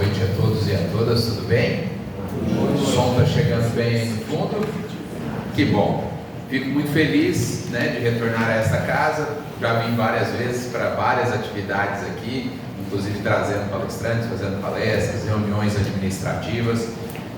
noite a todos e a todas, tudo bem? O som está chegando bem aí no fundo? Que bom! Fico muito feliz, de retornar a esta casa. Já vim várias vezes para várias atividades aqui, inclusive trazendo palestrantes, fazendo palestras, reuniões administrativas,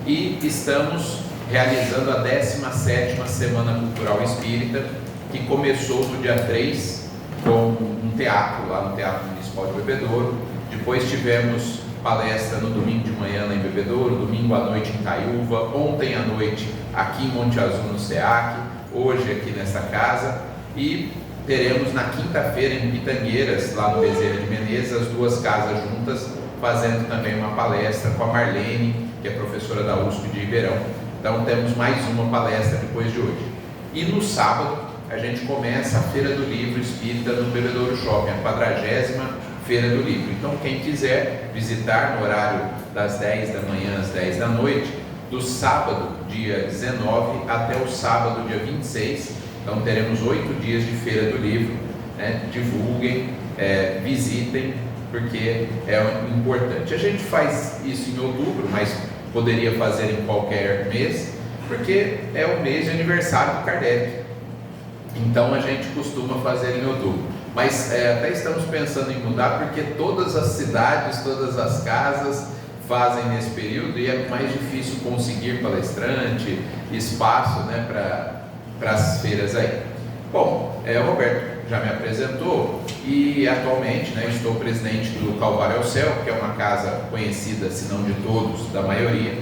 e estamos realizando a 17ª Semana Cultural Espírita, que começou no dia 3 com um teatro lá no Teatro Municipal de Bebedouro. Depois tivemos palestra no domingo de manhã lá em Bebedouro, domingo à noite em Itaiúva, ontem à noite aqui em Monte Azul no SEAC, hoje aqui nessa casa, e teremos na quinta-feira em Pitangueiras, lá no Bezerra de Menezes, as duas casas juntas, fazendo também uma palestra com a Marlene, que é professora da USP de Ribeirão. Então temos mais uma palestra depois de hoje. E no sábado a gente começa a Feira do Livro Espírita no Bebedouro Shopping, a 40ª Feira do Livro. Então quem quiser visitar no horário das 10 da manhã às 10 da noite, do sábado dia 19 até o sábado dia 26, então teremos 8 dias de Feira do Livro, divulguem, visitem, porque é importante. A gente faz isso em outubro, mas poderia fazer em qualquer mês, porque é o mês de aniversário do Kardec, então a gente costuma fazer em outubro. Mas até estamos pensando em mudar, porque todas as cidades, todas as casas fazem nesse período, e é mais difícil conseguir palestrante, espaço para as feiras aí. Bom, o Roberto já me apresentou, e atualmente estou presidente do Calvário ao Céu, que é uma casa conhecida, se não de todos, da maioria.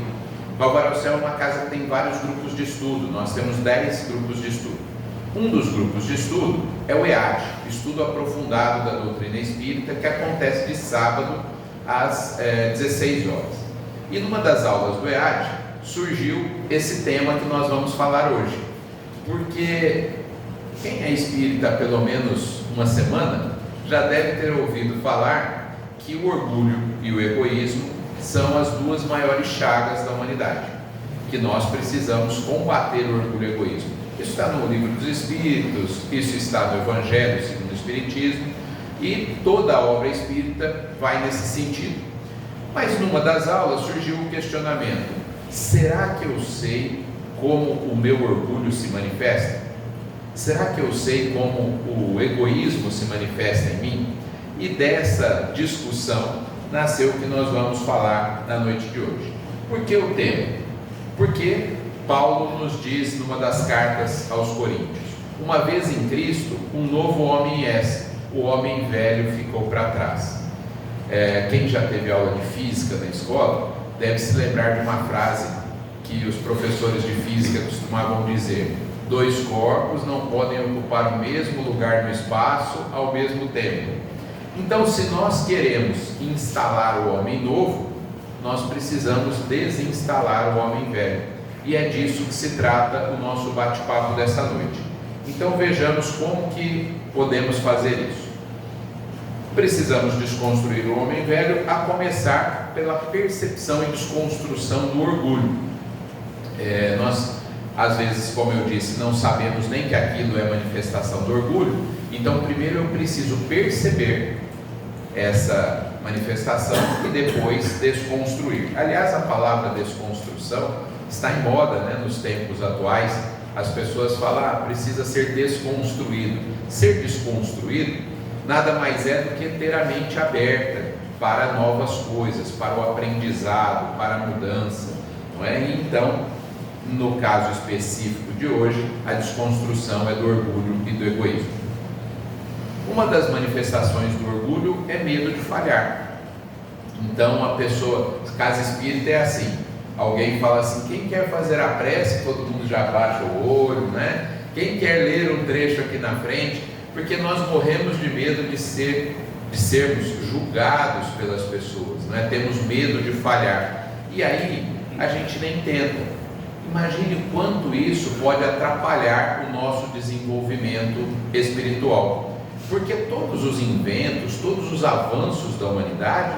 Calvário ao Céu é uma casa que tem vários grupos de estudo, nós temos 10 grupos de estudo. Um dos grupos de estudo é o EAD, Estudo Aprofundado da Doutrina Espírita, que acontece de sábado às 16 horas. E numa das aulas do EAD surgiu esse tema que nós vamos falar hoje, porque quem é espírita há pelo menos uma semana já deve ter ouvido falar que o orgulho e o egoísmo são as duas maiores chagas da humanidade, que nós precisamos combater o orgulho e o egoísmo. Isso está no Livro dos Espíritos, isso está no Evangelho segundo o Espiritismo, e toda a obra espírita vai nesse sentido. Mas numa das aulas surgiu o questionamento: será que eu sei como o meu orgulho se manifesta? Será que eu sei como o egoísmo se manifesta em mim? E dessa discussão nasceu o que nós vamos falar na noite de hoje. Por que o tema? Porque Paulo nos diz numa das cartas aos Coríntios: uma vez em Cristo, um novo homem és, o homem velho ficou para trás. Quem já teve aula de física na escola deve se lembrar de uma frase que os professores de física costumavam dizer: dois corpos não podem ocupar o mesmo lugar no espaço ao mesmo tempo. Então, se nós queremos instalar o homem novo, nós precisamos desinstalar o homem velho. E é disso que se trata o nosso bate-papo dessa noite. Então vejamos como que podemos fazer isso. Precisamos desconstruir o homem velho, a começar pela percepção e desconstrução do orgulho. Nós, às vezes, como eu disse, não sabemos nem que aquilo é manifestação do orgulho. Então primeiro eu preciso perceber essa manifestação e depois desconstruir. Aliás, a palavra desconstrução está em moda, nos tempos atuais. As pessoas falam: precisa ser desconstruído. Ser desconstruído nada mais é do que ter a mente aberta para novas coisas, para o aprendizado, para a mudança, não é? E então, no caso específico de hoje, a desconstrução é do orgulho e do egoísmo. Uma das manifestações do orgulho é medo de falhar. Então a pessoa, casa espírita é assim: alguém fala assim, quem quer fazer a prece? Todo mundo já baixa o olho, Quem quer ler um trecho aqui na frente? Porque nós morremos de medo de sermos julgados pelas pessoas, Temos medo de falhar. E aí a gente nem tenta. Imagine o quanto isso pode atrapalhar o nosso desenvolvimento espiritual. Porque todos os inventos, todos os avanços da humanidade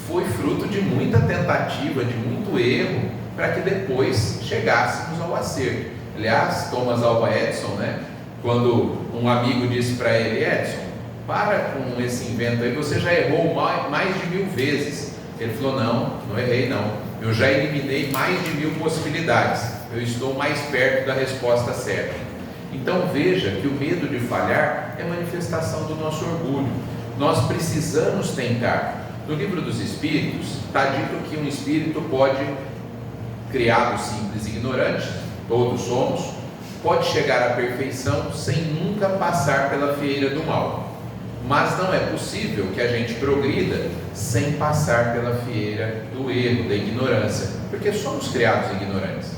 foi fruto de muita tentativa, de muito erro, para que depois chegássemos ao acerto. Aliás, Thomas Alva Edison, quando um amigo disse para ele: Edison, para com esse invento aí, você já errou mais de 1000 vezes. Ele falou: não errei não, eu já eliminei mais de 1000 possibilidades, eu estou mais perto da resposta certa. Então veja que o medo de falhar é manifestação do nosso orgulho. Nós precisamos tentar. No livro dos Espíritos está dito que um espírito pode, criado simples e ignorante, todos somos, pode chegar à perfeição sem nunca passar pela fieira do mal. Mas não é possível que a gente progrida sem passar pela fieira do erro, da ignorância, porque somos criados ignorantes.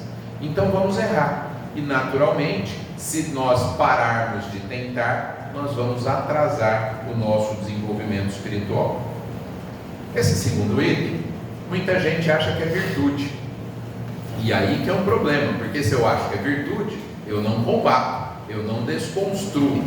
Então vamos errar. E naturalmente, se nós pararmos de tentar, nós vamos atrasar o nosso desenvolvimento espiritual. Esse segundo item, muita gente acha que é virtude. E aí que é um problema, porque se eu acho que é virtude, eu não combato, eu não desconstruo.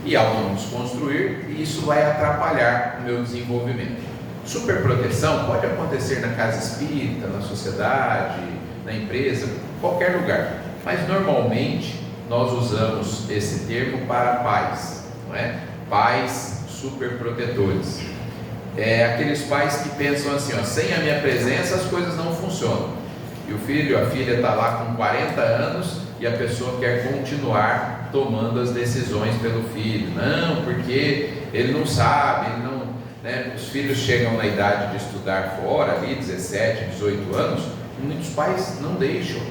E ao não desconstruir, isso vai atrapalhar o meu desenvolvimento. Superproteção pode acontecer na casa espírita, na sociedade, na empresa, qualquer lugar. Mas normalmente nós usamos esse termo para pais, não é? Pais superprotetores. Aqueles pais que pensam assim, sem a minha presença as coisas não funcionam. E o filho, a filha está lá com 40 anos e a pessoa quer continuar tomando as decisões pelo filho. Não, porque ele não sabe, ele não, né? Os filhos chegam na idade de estudar fora, ali 17, 18 anos, e muitos pais não deixam.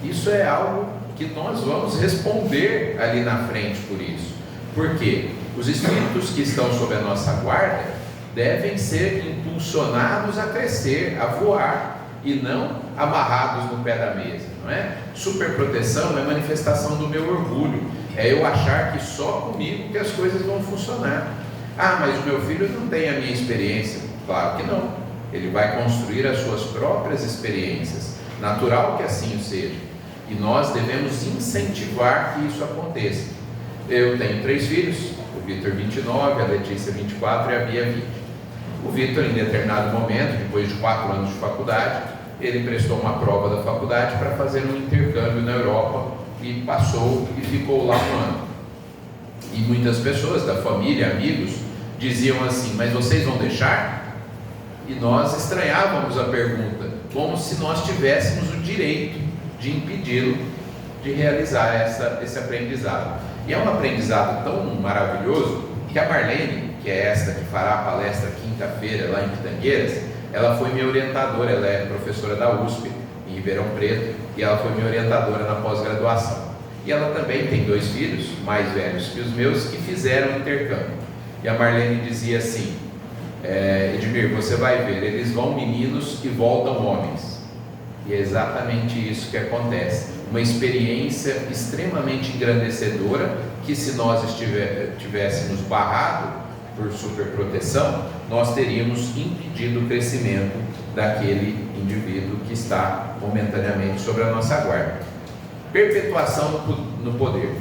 Isso é algo que nós vamos responder ali na frente por isso. Por quê? Os espíritos que estão sob a nossa guarda devem ser impulsionados a crescer, a voar, e não amarrados no pé da mesa, não é? Superproteção é manifestação do meu orgulho, é eu achar que só comigo que as coisas vão funcionar. Mas o meu filho não tem a minha experiência. Claro que não, ele vai construir as suas próprias experiências, natural que assim o seja, e nós devemos incentivar que isso aconteça. Eu tenho 3 filhos, o Vitor 29, a Letícia 24 e a Bia 20. O Vitor, em determinado momento, depois de 4 anos de faculdade, ele prestou uma prova da faculdade para fazer um intercâmbio na Europa e passou e ficou lá um ano. E muitas pessoas da família, amigos, diziam assim: mas vocês vão deixar? E nós estranhávamos a pergunta, como se nós tivéssemos o direito de impedi-lo de realizar esse aprendizado. E é um aprendizado tão maravilhoso que a Marlene, que é esta que fará a palestra quinta-feira lá em Pitangueiras, ela foi minha orientadora. Ela é professora da USP em Ribeirão Preto e ela foi minha orientadora na pós-graduação. E ela também tem 2 filhos mais velhos que os meus que fizeram intercâmbio. E a Marlene dizia assim: Edmir, você vai ver, eles vão meninos e voltam homens. E é exatamente isso que acontece. Uma experiência extremamente engrandecedora, que se nós tivéssemos barrado por superproteção, nós teríamos impedido o crescimento daquele indivíduo que está momentaneamente sobre a nossa guarda. Perpetuação no poder.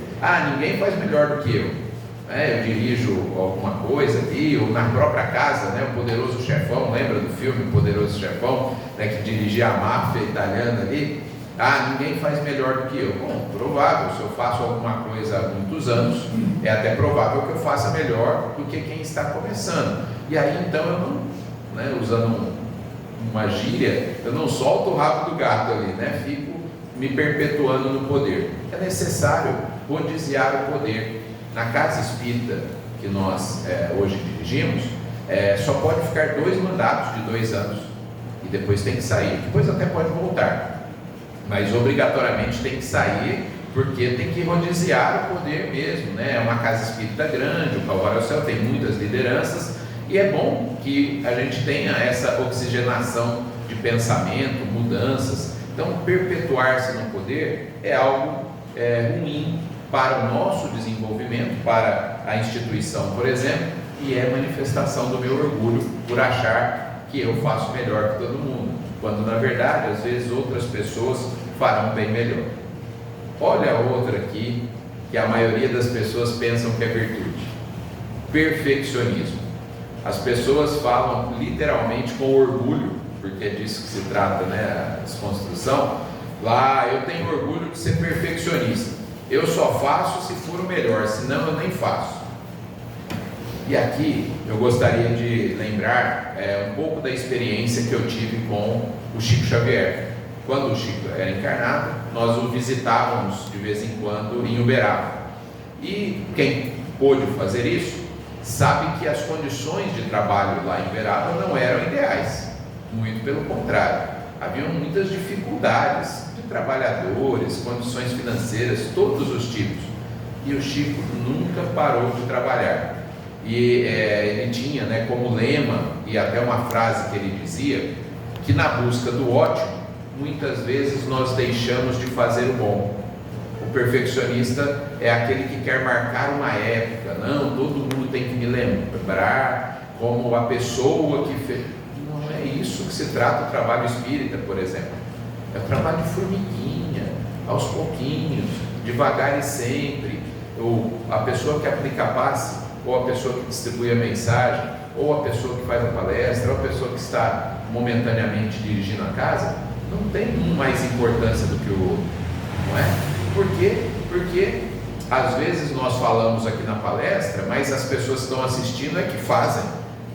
Ninguém faz melhor do que eu. Eu dirijo alguma coisa ali, ou na própria casa, né? O Poderoso Chefão, lembra do filme Poderoso Chefão, né? Que dirigia a máfia italiana ali. Ninguém faz melhor do que eu. Bom, provável, se eu faço alguma coisa há muitos anos, é até provável que eu faça melhor do que quem está começando. E aí então eu não, né, usando uma gíria, eu não solto o rabo do gato ali, né? Fico me perpetuando no poder. É necessário rodiziar o poder. Na casa espírita que nós hoje dirigimos, só pode ficar 2 mandatos de 2 anos e depois tem que sair. Depois até pode voltar, mas obrigatoriamente tem que sair, porque tem que rodiziar o poder mesmo, né? É uma casa espírita grande, o Calvário ao Céu tem muitas lideranças, e é bom que a gente tenha essa oxigenação de pensamento, mudanças. Então, perpetuar-se no poder é algo ruim para o nosso desenvolvimento, para a instituição, por exemplo, e é manifestação do meu orgulho por achar que eu faço melhor que todo mundo, quando na verdade, às vezes, outras pessoas farão bem melhor. Olha a outra aqui, que a maioria das pessoas pensam que é virtude: perfeccionismo. As pessoas falam literalmente com orgulho, porque é disso que se trata, né, a desconstrução. Lá, eu tenho orgulho de ser perfeccionista. Eu só faço se for o melhor, senão eu nem faço. E aqui eu gostaria de lembrar um pouco da experiência que eu tive com o Chico Xavier. Quando o Chico era encarnado, nós o visitávamos de vez em quando em Uberaba. E quem pôde fazer isso sabe que as condições de trabalho lá em Uberaba não eram ideais, muito pelo contrário, haviam muitas dificuldades de trabalhadores, condições financeiras, todos os tipos, e o Chico nunca parou de trabalhar. E ele tinha, como lema, e até uma frase que ele dizia, que na busca do ótimo, muitas vezes nós deixamos de fazer o bom. O perfeccionista é aquele que quer marcar uma época. Não, todo mundo tem que me lembrar como a pessoa que fez. Não é isso que se trata o trabalho espírita, por exemplo. É o trabalho de formiguinha, aos pouquinhos, devagar e sempre. Ou a pessoa que aplica a passe, ou a pessoa que distribui a mensagem, ou a pessoa que faz a palestra, ou a pessoa que está momentaneamente dirigindo a casa, não tem um mais importância do que o outro, não é? Por quê? Porque às vezes nós falamos aqui na palestra, mas as pessoas que estão assistindo é que fazem,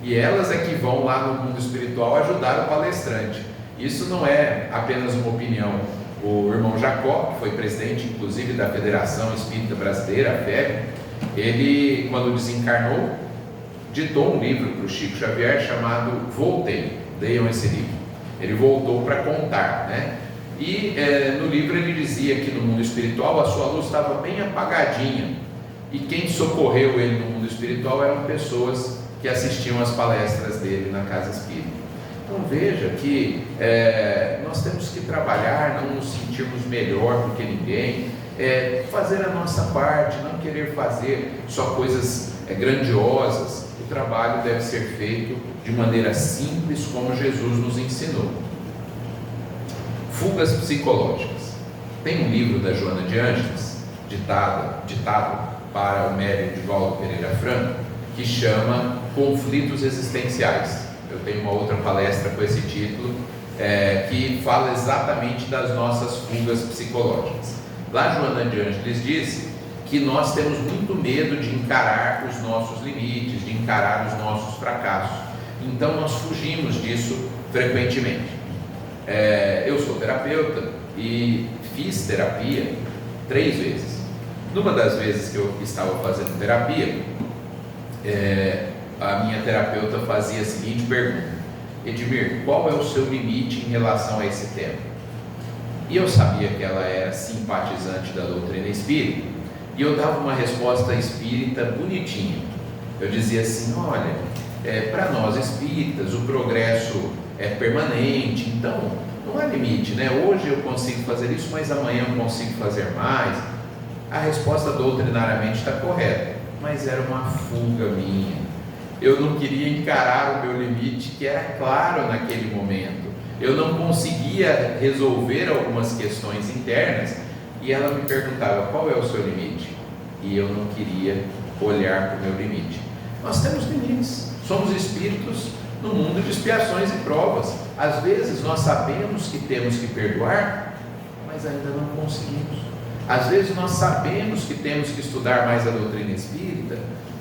e elas é que vão lá no mundo espiritual ajudar o palestrante. Isso não é apenas uma opinião. O irmão Jacó, que foi presidente inclusive da Federação Espírita Brasileira, a FEB, ele, quando desencarnou, ditou um livro para o Chico Xavier chamado Voltei. Leiam esse livro. Ele voltou para contar, E no livro ele dizia que no mundo espiritual a sua luz estava bem apagadinha, e quem socorreu ele no mundo espiritual eram pessoas que assistiam às palestras dele na casa espírita. Então veja que nós temos que trabalhar, não nos sentirmos melhor do que ninguém, fazer a nossa parte, não querer fazer só coisas grandiosas. O trabalho deve ser feito de maneira simples, como Jesus nos ensinou. Fugas psicológicas. Tem um livro da Joana de Ângeles, ditado para o médium Divaldo Pereira Franco, que chama Conflitos Existenciais. Eu tenho uma outra palestra com esse título, que fala exatamente das nossas fugas psicológicas. Lá Joana de Ângeles disse que nós temos muito medo de encarar os nossos limites, de encarar os nossos fracassos. Então nós fugimos disso frequentemente. Eu sou terapeuta e fiz terapia 3 vezes. Numa das vezes que eu estava fazendo terapia, a minha terapeuta fazia a seguinte pergunta: Edmir, qual é o seu limite em relação a esse tema? E eu sabia que ela era simpatizante da doutrina espírita, e eu dava uma resposta espírita bonitinha. Eu dizia assim: olha, para nós espíritas o progresso é permanente, então não há limite, hoje eu consigo fazer isso, mas amanhã eu consigo fazer mais. A resposta doutrinariamente está correta, mas era uma fuga minha. Eu não queria encarar o meu limite, que era claro naquele momento. Eu não conseguia resolver algumas questões internas, e ela me perguntava: qual é o seu limite? E eu não queria olhar para o meu limite. Nós temos limites, somos espíritos no mundo de expiações e provas. Às vezes nós sabemos que temos que perdoar, mas ainda não conseguimos. Às vezes nós sabemos que temos que estudar mais a doutrina espírita,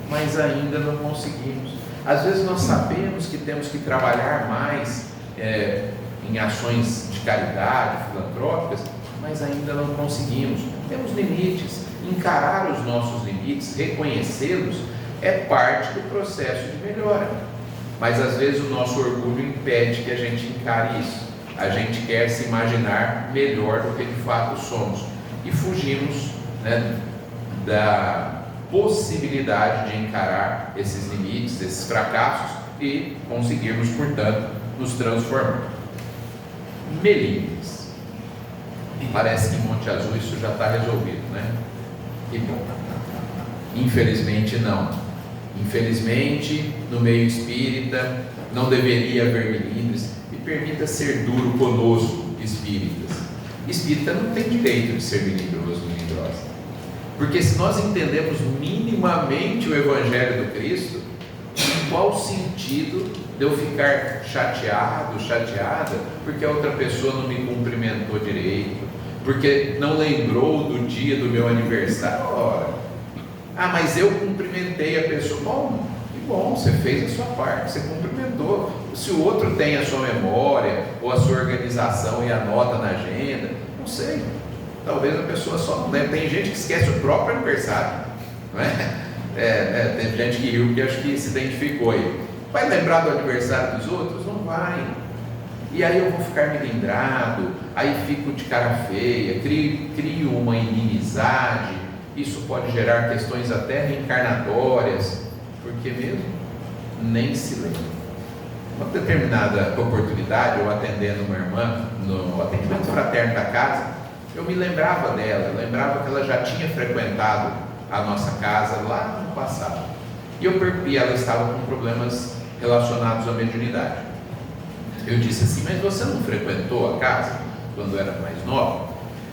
mas ainda não conseguimos. Às vezes nós sabemos que temos que trabalhar mais em ações de caridade, filantrópicas, mas ainda não conseguimos. Temos limites. Encarar os nossos limites, reconhecê-los, é parte do processo de melhora. Mas às vezes o nosso orgulho impede que a gente encare isso. A gente quer se imaginar melhor do que de fato somos, e fugimos da possibilidade de encarar esses limites, esses fracassos, e conseguirmos, portanto, nos transformar. Melindres. Parece que em Monte Azul isso já está resolvido, E bom, infelizmente não. Infelizmente, no meio espírita não deveria haver melindres. Me permita ser duro conosco, espíritas. Espírita não tem direito de ser melindroso, melindrosa. Porque se nós entendemos minimamente o Evangelho do Cristo, em qual sentido de eu ficar chateado, chateada, porque a outra pessoa não me cumprimentou direito, porque não lembrou do dia do meu aniversário? Ora, mas eu cumprimentei a pessoa. Bom, que bom, você fez a sua parte, você cumprimentou. Se o outro tem a sua memória, ou a sua organização e anota na agenda, não sei. Talvez a pessoa só não lembra. Tem gente que esquece o próprio aniversário, não é? Tem gente que riu porque acho que se identificou aí. Vai lembrar do aniversário dos outros? Não vai. E aí eu vou ficar melindrado, aí fico de cara feia, crio uma inimizade. Isso pode gerar questões até reencarnatórias, porque mesmo nem se lembra. Uma determinada oportunidade, eu atendendo uma irmã no atendimento fraterno da casa, eu me lembrava dela, eu lembrava que ela já tinha frequentado a nossa casa lá no passado. E ela estava com problemas relacionados à mediunidade. Eu disse assim, mas você não frequentou a casa quando era mais nova?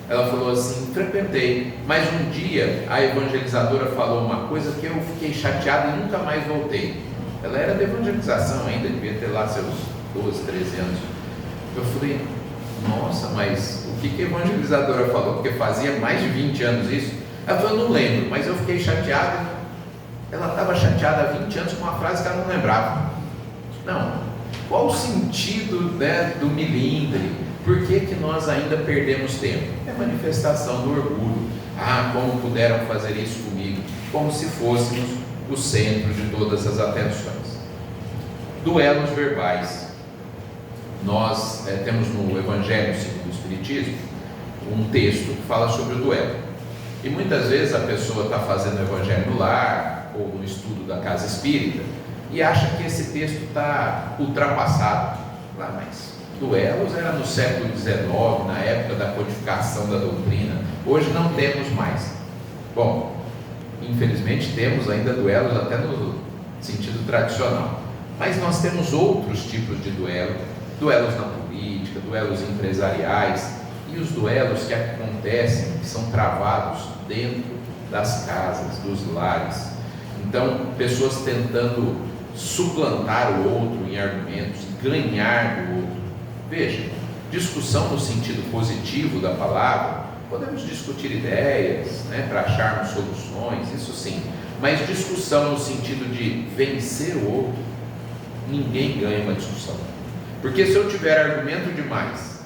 Ela falou assim, frequentei, mas um dia a evangelizadora falou uma coisa que eu fiquei chateado e nunca mais voltei. Ela era de evangelização ainda, devia ter lá seus 12, 13 anos. Eu falei, nossa, mas o que a evangelizadora falou? Porque fazia mais de 20 anos isso. Ela falou, eu não lembro, mas eu fiquei chateado. Ela estava chateada há 20 anos com uma frase que ela não lembrava. Não, qual o sentido, né, do milindre? Por que nós ainda perdemos tempo? É manifestação do orgulho. Ah, como puderam fazer isso comigo? Como se fôssemos o centro de todas as atenções. Duelos verbais. Nós temos no Evangelho segundo o Espiritismo um texto que fala sobre o duelo. E muitas vezes a pessoa está fazendo o Evangelho no lar ou no estudo da casa espírita e acha que esse texto está ultrapassado. Mas duelos era no século XIX, na época da codificação da doutrina. Hoje não temos mais. Bom, infelizmente temos ainda duelos até no sentido tradicional, mas nós temos outros tipos de duelo, duelos na política, duelos empresariais e os duelos que acontecem, que são travados dentro das casas, dos lares. Então, pessoas tentando suplantar o outro em argumentos, ganhar do outro. Veja, discussão no sentido positivo da palavra, podemos discutir ideias, né, para acharmos soluções, isso sim, mas discussão no sentido de vencer o outro, ninguém ganha uma discussão, porque se eu tiver argumento demais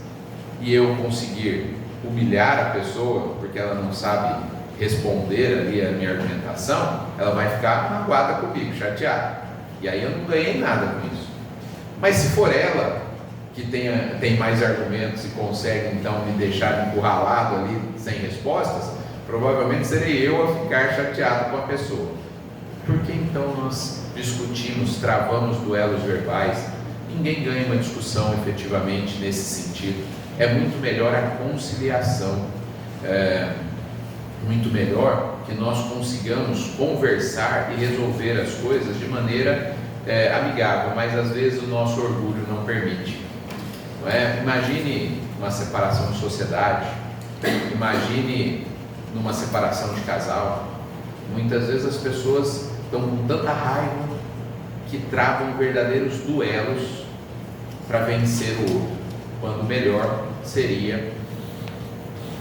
e eu conseguir humilhar a pessoa, porque ela não sabe responder ali a minha argumentação, ela vai ficar magoada comigo, chateada, e aí eu não ganhei nada com isso. Mas se for ela que tem mais argumentos e consegue então me deixar encurralado ali sem respostas, provavelmente serei eu a ficar chateado com a pessoa. Por que então nós discutimos, travamos duelos verbais? Ninguém ganha uma discussão efetivamente nesse sentido. É muito melhor a conciliação, muito melhor que nós consigamos conversar e resolver as coisas de maneira amigável, mas às vezes o nosso orgulho não permite. Não é? Imagine uma separação de sociedade, imagine numa separação de casal. Muitas vezes as pessoas estão com tanta raiva que travam verdadeiros duelos para vencer o outro, quando melhor seria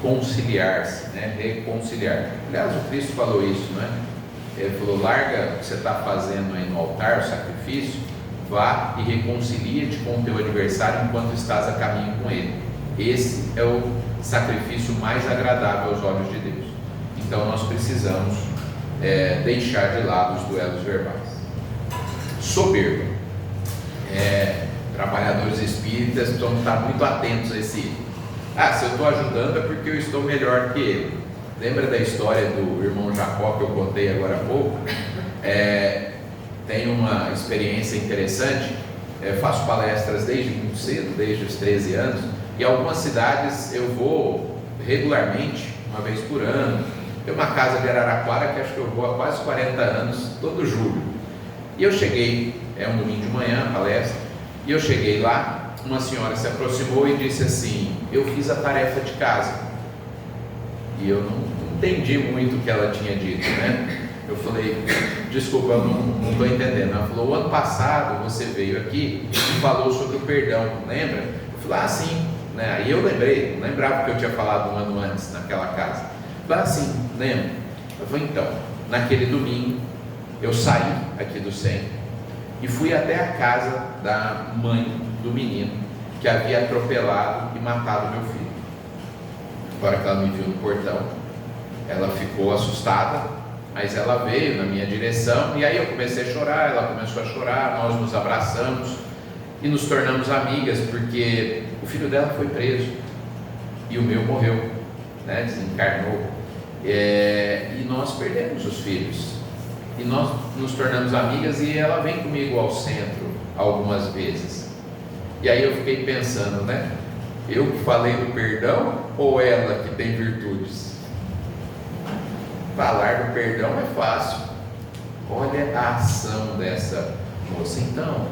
conciliar-se, né? Reconciliar. Aliás, o Cristo falou isso, não é? Ele falou, larga o que você está fazendo aí no altar, o sacrifício, vá e reconcilia-te com o teu adversário enquanto estás a caminho com ele. Esse é o sacrifício mais agradável aos olhos de Deus. Então nós precisamos deixar de lado os duelos verbais. Soberba. Trabalhadores espíritas precisam estar muito atentos a esse. Se eu estou ajudando é porque eu estou melhor que ele. Lembra da história do irmão Jacó que eu contei agora há pouco? Tenho uma experiência interessante, faço palestras desde muito cedo, desde os 13 anos, e algumas cidades eu vou regularmente, uma vez por ano. Tem uma casa de Araraquara que acho que eu vou há quase 40 anos, todo julho. E eu cheguei, um domingo de manhã, a palestra, e eu cheguei lá, uma senhora se aproximou e disse assim, eu fiz a tarefa de casa. E eu não entendi muito o que ela tinha dito, né? Eu falei, desculpa, eu não estou entendendo. Ela falou, o ano passado você veio aqui e falou sobre o perdão, lembra? Eu falei, sim, né? Aí eu lembrei, não lembrava que eu tinha falado um ano antes naquela casa. Eu falei, sim, lembro. Eu falei, então, naquele domingo, eu saí aqui do centro e fui até a casa da mãe do menino que havia atropelado e matado meu filho. Agora que ela me viu no portão, ela ficou assustada, mas ela veio na minha direção, e aí eu comecei a chorar, ela começou a chorar, nós nos abraçamos e nos tornamos amigas, porque o filho dela foi preso e o meu morreu, né? Desencarnou, e nós perdemos os filhos, e nós nos tornamos amigas, e ela vem comigo ao centro algumas vezes. E aí eu fiquei pensando, né? Eu que falei do perdão ou ela que tem virtudes? Falar do perdão é fácil. Olha a ação dessa moça. Então,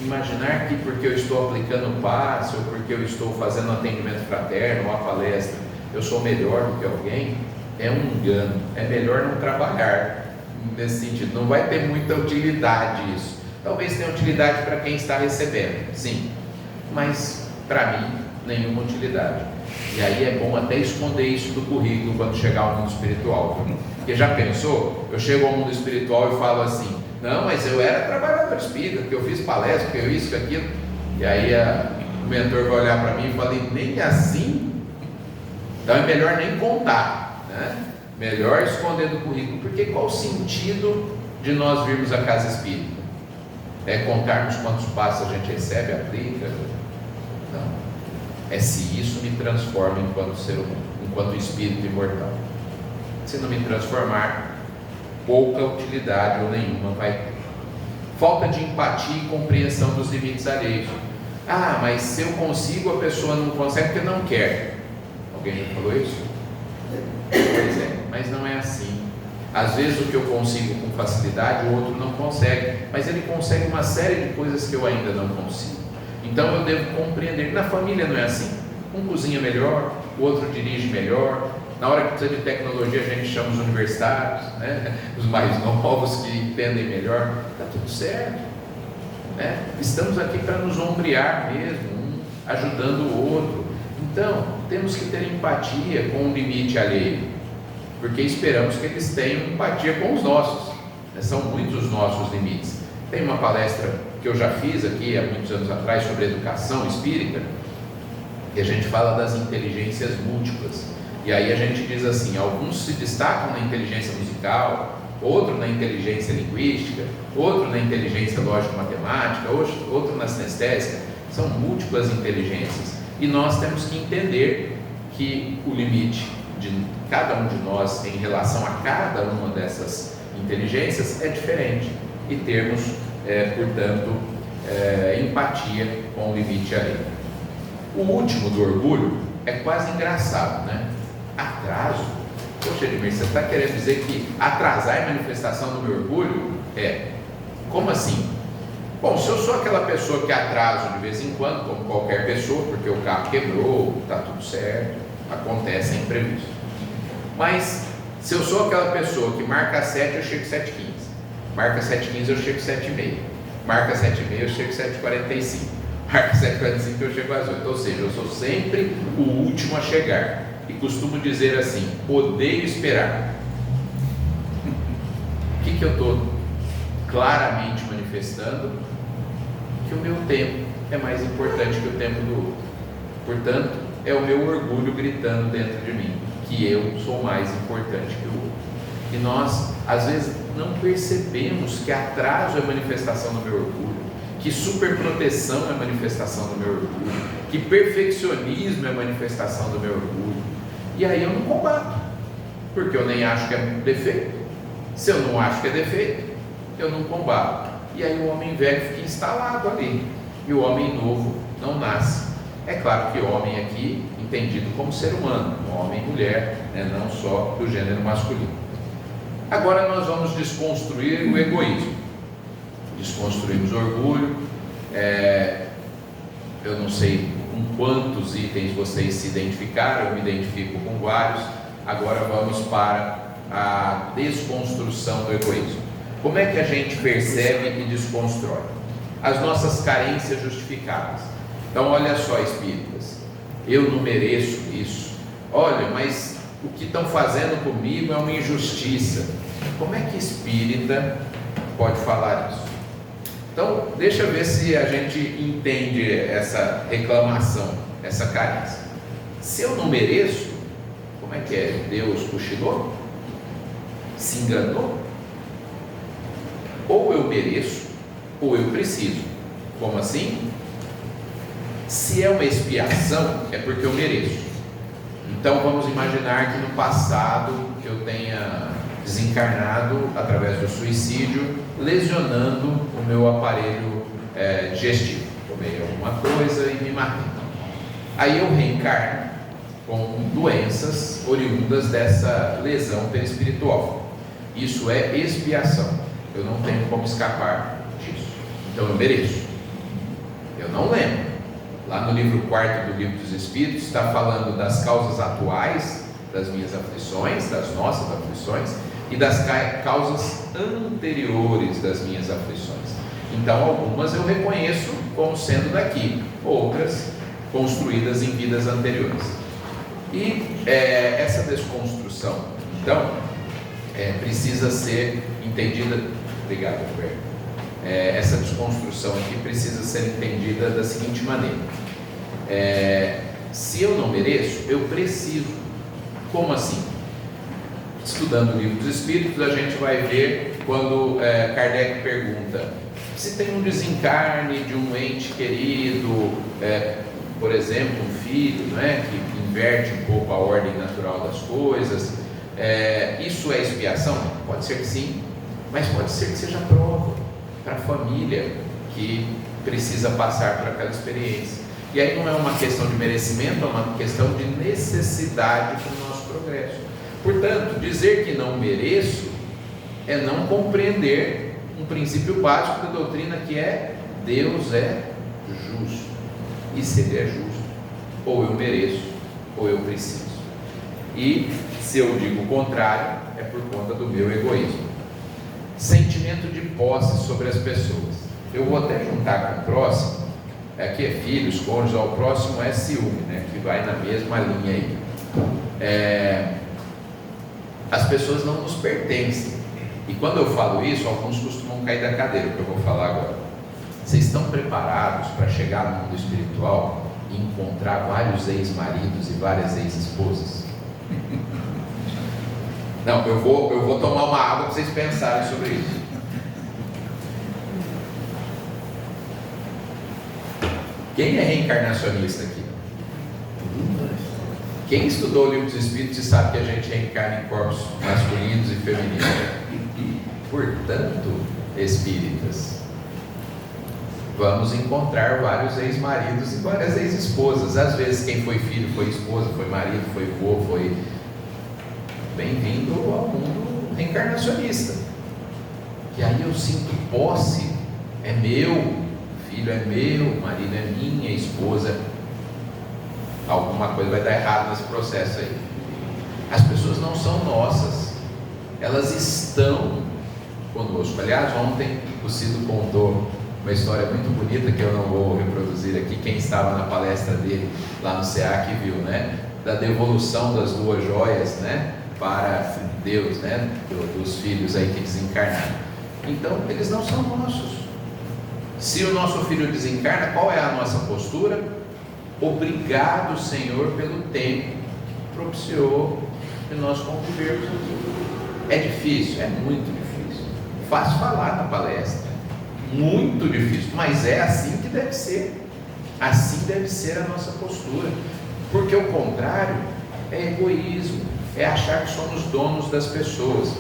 imaginar que porque eu estou aplicando o passe, ou porque eu estou fazendo um atendimento fraterno, uma palestra, eu sou melhor do que alguém, é um engano. É melhor não trabalhar nesse sentido. Não vai ter muita utilidade isso. Talvez tenha utilidade para quem está recebendo, sim, mas para mim nenhuma utilidade. E aí é bom até esconder isso do currículo quando chegar ao mundo espiritual, porque já pensou? Eu chego ao mundo espiritual e falo assim: não, mas eu era trabalhador espírita, porque eu fiz palestra, porque eu isso, aquilo. E aí o mentor vai olhar para mim e fala: nem assim? Então é melhor nem contar, né? Melhor esconder do currículo, porque qual o sentido de nós virmos a casa espírita? É contarmos quantos passos a gente recebe, aplica? Não. É se isso me transforma enquanto ser humano, enquanto espírito imortal. Se não me transformar, pouca utilidade ou nenhuma vai ter. Falta de empatia e compreensão dos limites alheios. Ah, mas se eu consigo, a pessoa não consegue porque não quer. Alguém já falou isso? Pois é, mas não é assim. Às vezes o que eu consigo com facilidade, o outro não consegue, mas ele consegue uma série de coisas que eu ainda não consigo. Então eu devo compreender. Na família não é assim. Um cozinha melhor, o outro dirige melhor. Na hora que precisa de tecnologia, a gente chama os universitários, né? Os mais novos que entendem melhor. Está tudo certo, né? Estamos aqui para nos ombrear mesmo, um ajudando o outro. Então temos que ter empatia com o limite alheio, porque esperamos que eles tenham empatia com os nossos, né? São muitos os nossos limites. Tem uma palestra que eu já fiz aqui há muitos anos atrás sobre educação espírita, que a gente fala das inteligências múltiplas, e aí a gente diz assim: alguns se destacam na inteligência musical, outro na inteligência linguística, outro na inteligência lógico-matemática, outro na sinestésica. São múltiplas inteligências, e nós temos que entender que o limite de cada um de nós em relação a cada uma dessas inteligências é diferente, e termos, portanto, empatia com o limite alheio. O último do orgulho é quase engraçado, né? Atraso. Poxa, Edmir, você está querendo dizer que atrasar é manifestação do meu orgulho? Como assim? Bom, se eu sou aquela pessoa que atraso de vez em quando, como qualquer pessoa, porque o carro quebrou, está tudo certo, acontece imprevisto. Mas se eu sou aquela pessoa que marca 7, eu chego 7h15, marca 7h15, eu chego 7h30, marca 7h30, eu chego 7h45, marca 7h45, eu chego às 8h. Ou seja, eu sou sempre o último a chegar, e costumo dizer assim: odeio esperar. O que eu estou claramente manifestando? Que o meu tempo é mais importante que o tempo do outro. Portanto, é o meu orgulho gritando dentro de mim que eu sou mais importante que o outro. E nós, às vezes, não percebemos que atraso é manifestação do meu orgulho, que superproteção é manifestação do meu orgulho, que perfeccionismo é manifestação do meu orgulho. E aí eu não combato, porque eu nem acho que é defeito. Se eu não acho que é defeito, eu não combato. E aí o homem velho fica instalado ali, e o homem novo não nasce. É claro que homem aqui entendido como ser humano, homem e mulher, né? Não só do gênero masculino. Agora nós vamos desconstruir o egoísmo. Desconstruímos o orgulho. Eu não sei com quantos itens vocês se identificaram, eu me identifico com vários. Agora vamos para a desconstrução do egoísmo. Como é que a gente percebe e desconstrói? As nossas carências justificadas. Então olha só, espíritas, eu não mereço isso. Olha, mas o que estão fazendo comigo é uma injustiça. Como é que espírita pode falar isso. Então, deixa eu ver se a gente entende essa reclamação, essa carência. Se eu não mereço, como é que é? Deus cochilou? Se enganou? Ou eu mereço, ou eu preciso. Como assim? Se é uma expiação, é porque eu mereço. Então vamos imaginar que no passado eu tenha desencarnado através do suicídio, lesionando o meu aparelho digestivo. Tomei alguma coisa e me matei. Aí eu reencarno com doenças oriundas dessa lesão perispiritual. Isso é expiação. Eu não tenho como escapar disso. Então eu mereço. Eu não lembro. Lá no livro 4º do Livro dos Espíritos está falando das causas atuais das minhas aflições, das nossas aflições, e das causas anteriores das minhas aflições. Então algumas eu reconheço como sendo daqui, outras construídas em vidas anteriores. E essa desconstrução, então, precisa ser entendida. Obrigado, Roberto. Essa desconstrução aqui precisa ser entendida da seguinte maneira: se eu não mereço, eu preciso. Como assim? Estudando o Livro dos Espíritos, a gente vai ver quando Kardec pergunta se tem um desencarne de um ente querido, por exemplo, um filho, que inverte um pouco a ordem natural das coisas. Isso é expiação? Pode ser que sim, mas pode ser que seja prova para a família que precisa passar por aquela experiência. E aí não é uma questão de merecimento, é uma questão de necessidade para o nosso progresso. Portanto, dizer que não mereço é não compreender um princípio básico da doutrina, que é: Deus é justo. E se Ele é justo, ou eu mereço, ou eu preciso. E se eu digo o contrário, é por conta do meu egoísmo. Sentimento de posse sobre as pessoas. Eu vou até juntar com o próximo. Aqui é filhos, cônjuges, o próximo é ciúme, que vai na mesma linha aí. As pessoas não nos pertencem. E quando eu falo isso, alguns costumam cair da cadeira, que eu vou falar agora. Vocês estão preparados para chegar no mundo espiritual e encontrar vários ex-maridos e várias ex-esposas? Não, eu vou tomar uma água para vocês pensarem sobre isso. Quem é reencarnacionista aqui? Quem estudou o Livro dos Espíritos sabe que a gente reencarna em corpos masculinos e femininos. Portanto, espíritas, vamos encontrar vários ex-maridos e várias ex-esposas. Às vezes quem foi filho foi esposa, foi marido, foi vô, foi... Bem-vindo ao mundo reencarnacionista. Que aí eu sinto posse, é meu, filho é meu, marido é minha, esposa. Alguma coisa vai dar errado nesse processo aí. As pessoas não são nossas, elas estão conosco. Aliás, ontem o Cido contou uma história muito bonita que eu não vou reproduzir aqui. Quem estava na palestra dele lá no SEAC viu, da devolução das duas joias, para Deus, dos filhos aí que desencarnaram. Então, eles não são nossos. Se o nosso filho desencarna, qual é a nossa postura? Obrigado, Senhor, pelo tempo que propiciou de nós convivermos aqui. É difícil? É muito difícil. Fácil falar na palestra, muito difícil, mas é assim que deve ser. Assim deve ser a nossa postura, porque o contrário é egoísmo, é achar que somos donos das pessoas.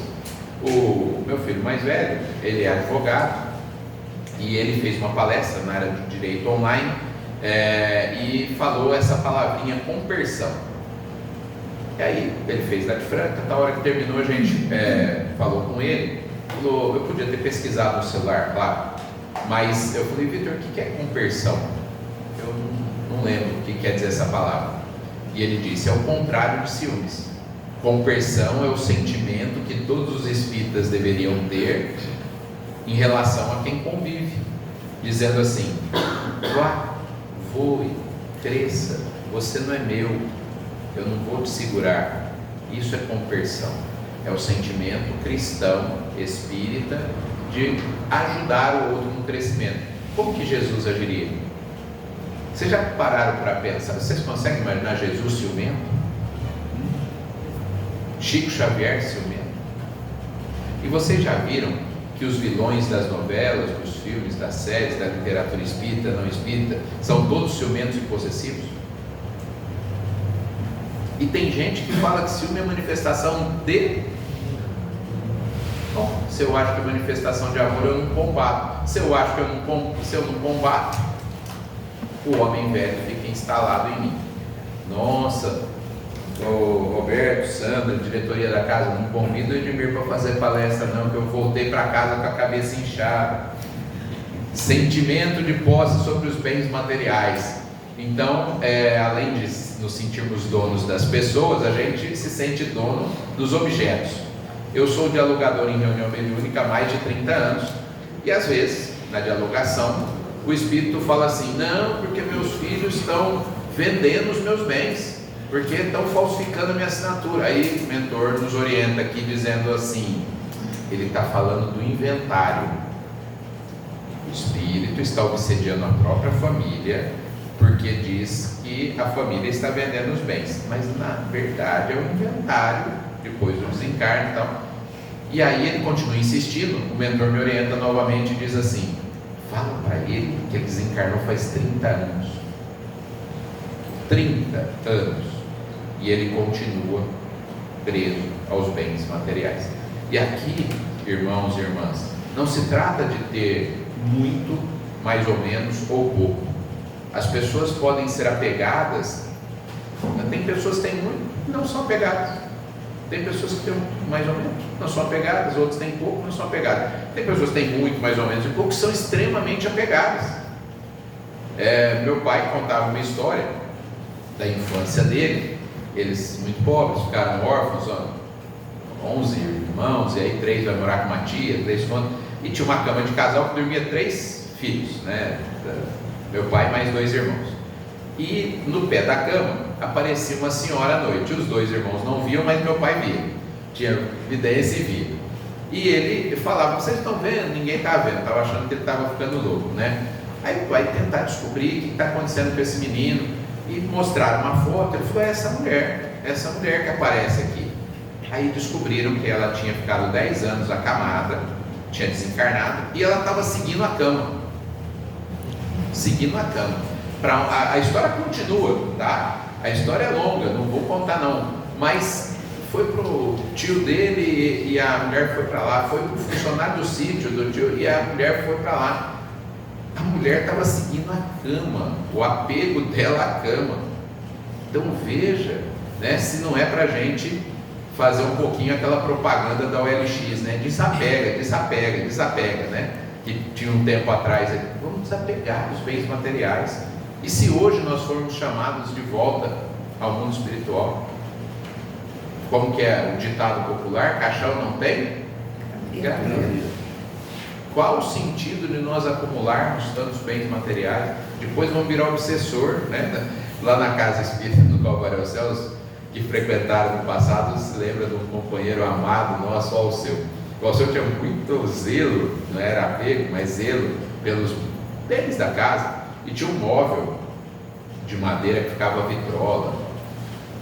O meu filho mais velho, ele é advogado e ele fez uma palestra na área de direito online e falou essa palavrinha compersão. E aí ele fez da de franca. Na hora que terminou, a gente falou com ele. Falou, eu podia ter pesquisado no celular, claro, mas eu falei: Vitor, o que é compersão? Eu não lembro o que quer dizer essa palavra. E ele disse: é o contrário de ciúmes. Compersão é o sentimento que todos os espíritas deveriam ter em relação a quem convive, dizendo assim: vá, voe, cresça, você não é meu, eu não vou te segurar. Isso é compersão, é o sentimento cristão, espírita, de ajudar o outro no crescimento. Como que Jesus agiria? Vocês já pararam para pensar? Vocês conseguem imaginar Jesus ciumento? Chico Xavier ciumento? E vocês já viram que os vilões das novelas, dos filmes, das séries, da literatura espírita, não espírita, são todos ciumentos e possessivos? E tem gente que fala que ciúme é manifestação de... Bom, se eu acho que é manifestação de amor, eu não combato. Se eu não combato, o homem velho fica instalado em mim. Nossa, o Roberto, Sandra, diretoria da casa, não convido o Edmir para fazer palestra não, que eu voltei para casa com a cabeça inchada. Sentimento de posse sobre os bens materiais. Então, além de nos sentirmos donos das pessoas, a gente se sente dono dos objetos. Eu sou dialogador em reunião mediúnica há mais de 30 anos, e às vezes, na dialogação, o espírito fala assim: não, porque meus filhos estão vendendo os meus bens, porque estão falsificando a minha assinatura. Aí o mentor nos orienta aqui dizendo assim: ele está falando do inventário. O espírito está obsediando a própria família, porque diz que a família está vendendo os bens, mas na verdade é o inventário, depois do desencarne e tal. E aí ele continua insistindo, o mentor me orienta novamente e diz assim: fala para ele que ele desencarnou faz 30 anos. 30 anos. E ele continua preso aos bens materiais. E aqui, irmãos e irmãs, não se trata de ter muito, mais ou menos, ou pouco. As pessoas podem ser apegadas. Tem pessoas que têm muito e não são apegadas. Tem pessoas que têm mais ou menos, não são apegadas. Outros têm pouco, não são apegadas. Tem pessoas que têm muito, mais ou menos, e pouco, que são extremamente apegadas. Meu pai contava uma história da infância dele. Eles muito pobres, ficaram órfãos, 11 irmãos, e aí 3 vai morar com uma tia, 3 com outra, e tinha uma cama de casal que dormia 3 filhos, né? Meu pai e mais 2 irmãos. E no pé da cama aparecia uma senhora à noite. Os 2 irmãos não viam, mas meu pai via. Tinha evidência e via. E ele falava: vocês estão vendo? Ninguém está vendo. Estava achando que ele estava ficando louco, né? Aí vai tentar descobrir o que está acontecendo com esse menino. E mostraram uma foto. Ele falou: essa mulher que aparece aqui. Aí descobriram que ela tinha ficado 10 anos acamada, tinha desencarnado, e ela estava seguindo a cama. A história continua, tá? A história é longa, não vou contar não, mas foi pro tio dele e a mulher foi para lá, foi pro funcionário do sítio do tio e a mulher foi para lá. A mulher estava seguindo a cama, o apego dela à cama. Então veja, né, se não é para a gente fazer um pouquinho aquela propaganda da OLX, né? Desapega, né? Que tinha um tempo atrás, vamos desapegar dos bens materiais. E se hoje nós formos chamados de volta ao mundo espiritual, como que é o ditado popular: caixão não tem gaveta. Qual o sentido de nós acumularmos tantos bens materiais? Depois vão virar obsessor, né? Lá na casa espírita do Calvário aos Céus, que frequentaram no passado, se lembra de um companheiro amado nosso, o Alceu. O Alceu tinha muito zelo, não era apego, mas zelo pelos bens da casa, e tinha um móvel de madeira que ficava vitrola.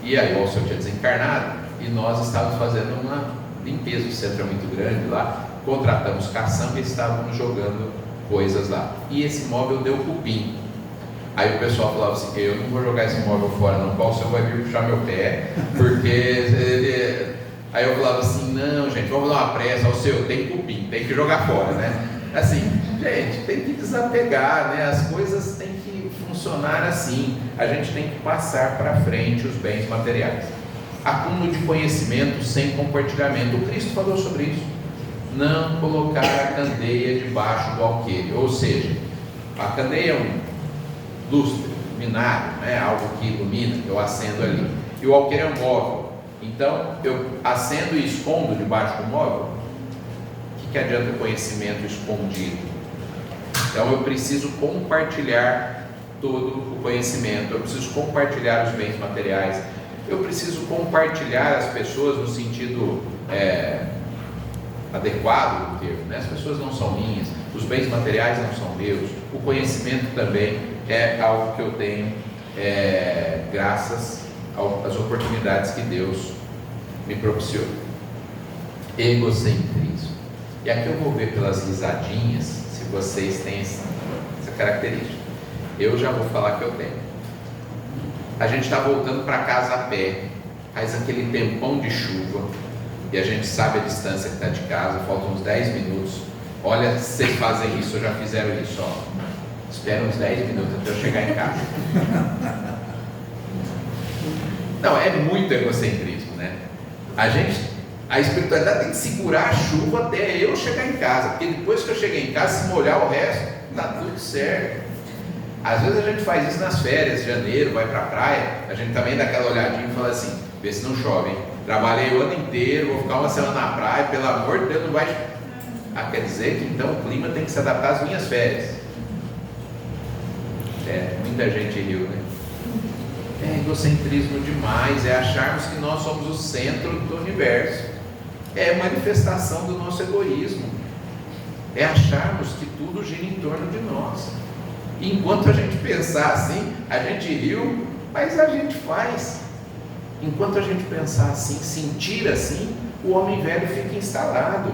E aí o Alceu tinha desencarnado, e nós estávamos fazendo uma limpeza. O centro é muito grande lá, contratamos caçamba e estávamos jogando coisas lá, e esse móvel deu cupim. Aí o pessoal falava assim: eu não vou jogar esse móvel fora não, o senhor vai vir puxar meu pé, porque ele... Aí eu falava assim: não gente, vamos dar uma pressa, o seu tem cupim, tem que jogar fora, né? Assim, gente, tem que desapegar, né? As coisas têm que funcionar assim. A gente tem que passar para frente os bens materiais. Acúmulo de conhecimento sem compartilhamento. O Cristo falou sobre isso. Não colocar a candeia debaixo do alqueire, ou seja, a candeia é um lustre, luminário, né? Algo que ilumina, eu acendo ali, e o alqueire é um móvel. Então eu acendo e escondo debaixo do móvel. O que adianta o conhecimento escondido? Então eu preciso compartilhar todo o conhecimento, eu preciso compartilhar os bens materiais, eu preciso compartilhar as pessoas no sentido adequado do termo, né? As pessoas não são minhas, os bens materiais não são meus, o conhecimento também é algo que eu tenho graças às oportunidades que Deus me propiciou. Egocentrismo. E aqui eu vou ver pelas risadinhas se vocês têm essa característica. Eu já vou falar que eu tenho. A gente está voltando para casa a pé, faz aquele tempão de chuva, e a gente sabe a distância que está de casa, faltam uns 10 minutos. Olha, se vocês fazem isso, ou já fizeram isso, ó. Espera uns 10 minutos até eu chegar em casa. Não, é muito egocentrismo, né? A espiritualidade tem que segurar a chuva até eu chegar em casa, porque depois que eu cheguei em casa, se molhar o resto, tá tudo certo. Às vezes a gente faz isso nas férias, janeiro, vai pra praia, a gente também dá aquela olhadinha e fala assim, vê se não chove, hein? Trabalhei o ano inteiro, vou ficar uma semana na praia, pelo amor de Deus, não vai... quer dizer que então o clima tem que se adaptar às minhas férias. Muita gente riu, né? É egocentrismo demais, é acharmos que nós somos o centro do universo, é manifestação do nosso egoísmo, é acharmos que tudo gira em torno de nós. E enquanto a gente pensar assim, a gente riu, mas a gente faz. Enquanto a gente pensar assim, sentir assim, o homem velho fica instalado.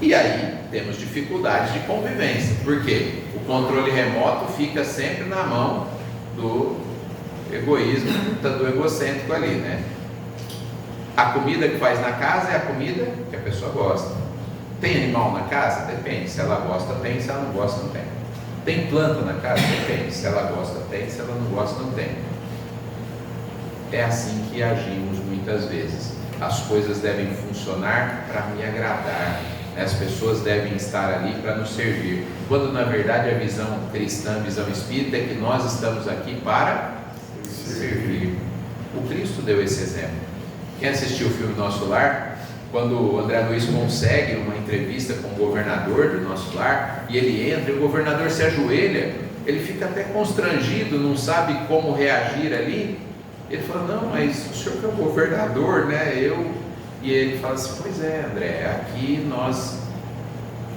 E aí temos dificuldades de convivência, porque o controle remoto fica sempre na mão do egoísmo, do egocêntrico ali, né? A comida que faz na casa é a comida que a pessoa gosta. Tem animal na casa? Depende, se ela gosta tem, se ela não gosta não tem. Tem planta na casa? Depende, se ela gosta tem, se ela não gosta não tem. É assim que agimos muitas vezes. As coisas devem funcionar para me agradar, as pessoas devem estar ali para nos servir, quando na verdade a visão cristã, a visão espírita é que nós estamos aqui para servir. O Cristo deu esse exemplo. Quem assistiu o filme Nosso Lar, quando o André Luiz consegue uma entrevista com o governador do Nosso Lar, e ele entra e o governador se ajoelha, ele fica até constrangido, não sabe como reagir ali. Ele fala, não, mas o senhor que é o governador, né? E ele fala assim, pois é, André, aqui nós,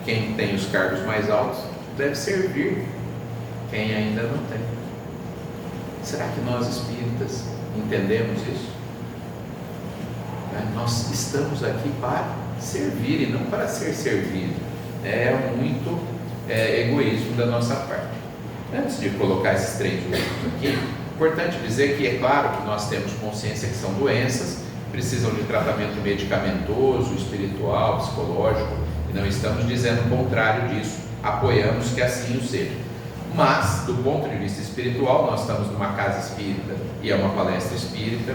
quem tem os cargos mais altos, deve servir quem ainda não tem. Será que nós espíritas entendemos isso? Nós estamos aqui para servir e não para ser servido. É muito egoísmo da nossa parte. Antes de colocar esses 3 últimos aqui, importante dizer que é claro que nós temos consciência que são doenças, precisam de tratamento medicamentoso, espiritual, psicológico, e não estamos dizendo o contrário disso, apoiamos que assim o seja. Mas, do ponto de vista espiritual, nós estamos numa casa espírita e é uma palestra espírita,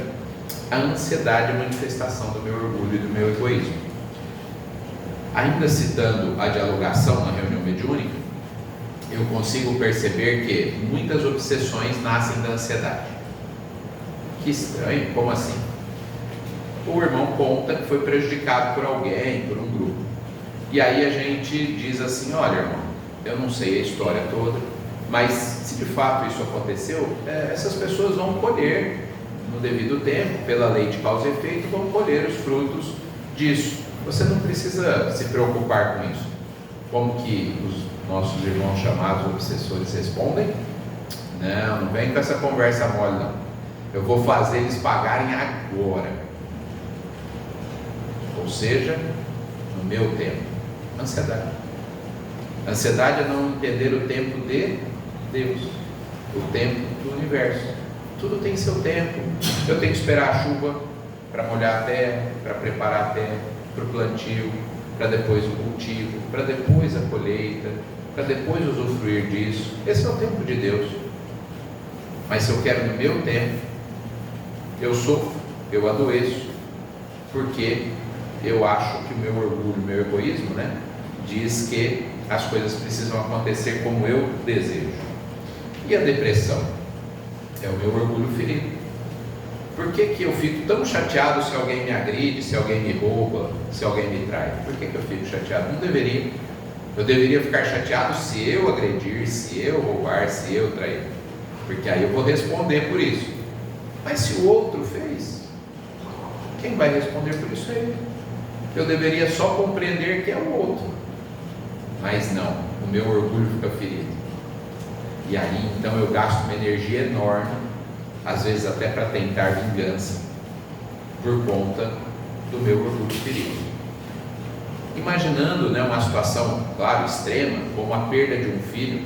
a ansiedade é manifestação do meu orgulho e do meu egoísmo. Ainda citando a dialogação na reunião mediúnica, eu consigo perceber que muitas obsessões nascem da ansiedade. Que estranho, como assim? O irmão conta que foi prejudicado por alguém, por um grupo. E aí a gente diz assim, olha irmão, eu não sei a história toda, mas se de fato isso aconteceu, essas pessoas vão colher no devido tempo, pela lei de causa e efeito, vão colher os frutos disso. Você não precisa se preocupar com isso. Como que os nossos irmãos chamados obsessores respondem? Não vem com essa conversa mole não. Eu vou fazer eles pagarem agora. Ou seja, no meu tempo. Ansiedade. Ansiedade é não entender o tempo de Deus, o tempo do universo. Tudo tem seu tempo. Eu tenho que esperar a chuva para molhar a terra, para preparar a terra, para o plantio, para depois o cultivo, para depois a colheita, para depois usufruir disso. Esse é o tempo de Deus. Mas se eu quero no meu tempo, eu sofro, eu adoeço, porque eu acho que o meu orgulho, o meu egoísmo, né, diz que as coisas precisam acontecer como eu desejo. E a depressão? É o meu orgulho ferido. Por que eu fico tão chateado se alguém me agride, se alguém me rouba, se alguém me trai? Por que eu fico chateado? Não deveria. Eu deveria ficar chateado se eu agredir, se eu roubar, se eu trair, porque aí eu vou responder por isso. Mas se o outro fez, quem vai responder por isso é ele. eu deveria só compreender que é o outro. Mas não, o meu orgulho fica ferido. E aí então eu gasto uma energia enorme, às vezes até para tentar vingança, por conta do meu orgulho ferido. Imaginando, né, uma situação, claro, extrema, como a perda de um filho,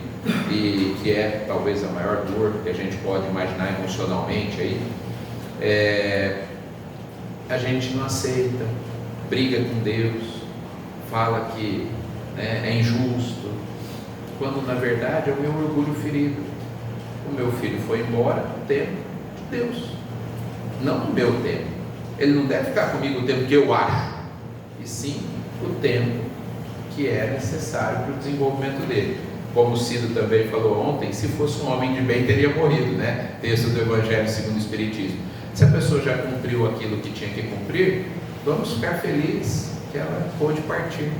e que é talvez a maior dor que a gente pode imaginar emocionalmente aí, a gente não aceita, briga com Deus, fala que, né, é injusto, quando na verdade é o meu orgulho ferido. O meu filho foi embora no tempo de Deus, não no meu tempo. Ele não deve ficar comigo o tempo que eu acho, e sim o tempo que é necessário para o desenvolvimento dele. Como o Cido também falou ontem, se fosse um homem de bem teria morrido, né? Texto do Evangelho segundo o Espiritismo. Se a pessoa já cumpriu aquilo que tinha que cumprir, vamos ficar felizes que ela pôde partir.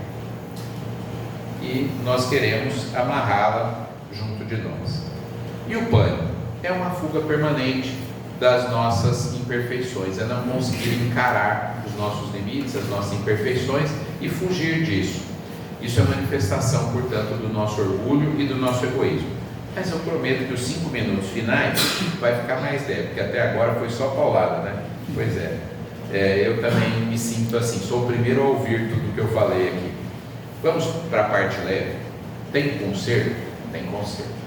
E nós queremos amarrá-la junto de nós. E o pânico é uma fuga permanente das nossas imperfeições, é não conseguir encarar os nossos limites, as nossas imperfeições e fugir disso. Isso é manifestação, portanto, do nosso orgulho e do nosso egoísmo. Mas eu prometo que os 5 minutos finais vai ficar mais leve, porque até agora foi só paulada, né? Pois é. Eu também me sinto assim, sou o primeiro a ouvir tudo que eu falei aqui. Vamos para a parte leve. Tem conserto? Tem conserto.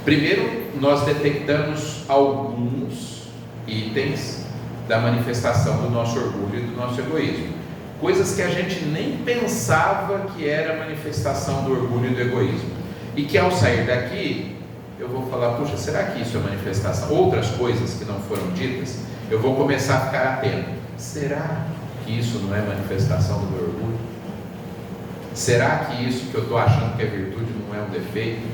Primeiro, nós detectamos alguns itens da manifestação do nosso orgulho e do nosso egoísmo. Coisas que a gente nem pensava que era manifestação do orgulho e do egoísmo. E que ao sair daqui, eu vou falar, puxa, será que isso é manifestação? Outras coisas que não foram ditas, eu vou começar a ficar atento. Será que isso não é manifestação do meu orgulho? Será que isso que eu estou achando que é virtude não é um defeito?